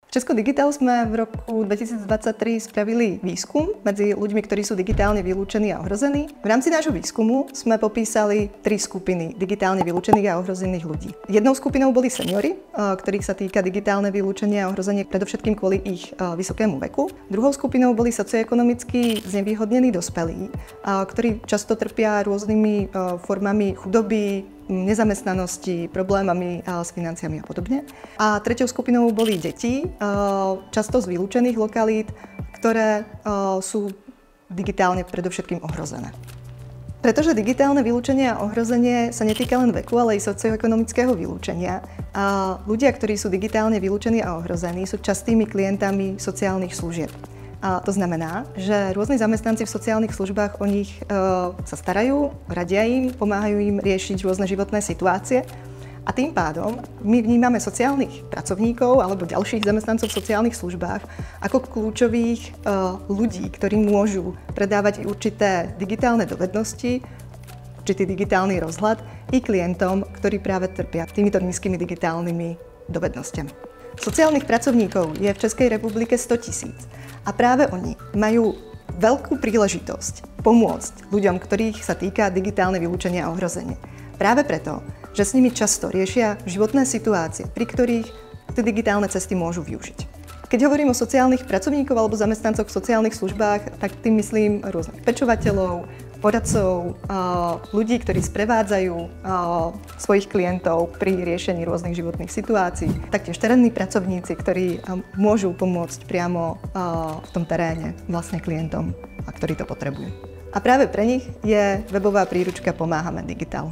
V Česku Digital sme v roku 2023 spravili výskum medzi ľuďmi, ktorí sú digitálne vylúčení a ohrození. V rámci nášho výskumu sme popísali 3 skupiny digitálne vylúčených a ohrozených ľudí. Jednou skupinou boli seniori, ktorých sa týka digitálne vylúčenie a ohrozenie predovšetkým kvôli ich vysokému veku. Druhou skupinou boli socioekonomicky znevýhodnení dospelí, ktorí často trpia rôznymi formami chudoby, nezamestnanosti, problémami s financiami a podobne. A treťou skupinou boli deti, často z vylúčených lokalít, ktoré sú digitálne predovšetkým ohrozené. Pretože digitálne vylúčenie a ohrozenie sa netýka len veku, ale aj socioekonomického vylúčenia. A ľudia, ktorí sú digitálne vylúčení a ohrození, sú častými klientami sociálnych služieb. A to znamená, že rôzni zamestnanci v sociálnych službách o nich sa starajú, radia im, pomáhajú im riešiť rôzne životné situácie. A tým pádom my vnímame sociálnych pracovníkov alebo ďalších zamestnancov v sociálnych službách ako kľúčových ľudí, ktorí môžu predávať určité digitálne dovednosti, určitý digitálny rozhľad i klientom, ktorí práve trpia týmito nízkymi digitálnymi dovednosťami. Sociálnych pracovníkov je v Českej republike 100 000 a práve oni majú veľkú príležitosť pomôcť ľuďom, ktorých sa týka digitálne vylúčenie a ohrozenie. Práve preto, že s nimi často riešia životné situácie, pri ktorých tie digitálne cesty môžu využiť. Keď hovorím o sociálnych pracovníkov alebo zamestnancoch v sociálnych službách, tak tým myslím rôznych pečovateľov, poradcov, ľudí, ktorí sprevádzajú svojich klientov pri riešení rôznych životných situácií. Taktiež terénni pracovníci, ktorí môžu pomôcť priamo v tom teréne vlastne klientom, ktorí to potrebujú. A práve pre nich je webová príručka Pomáhame Digital.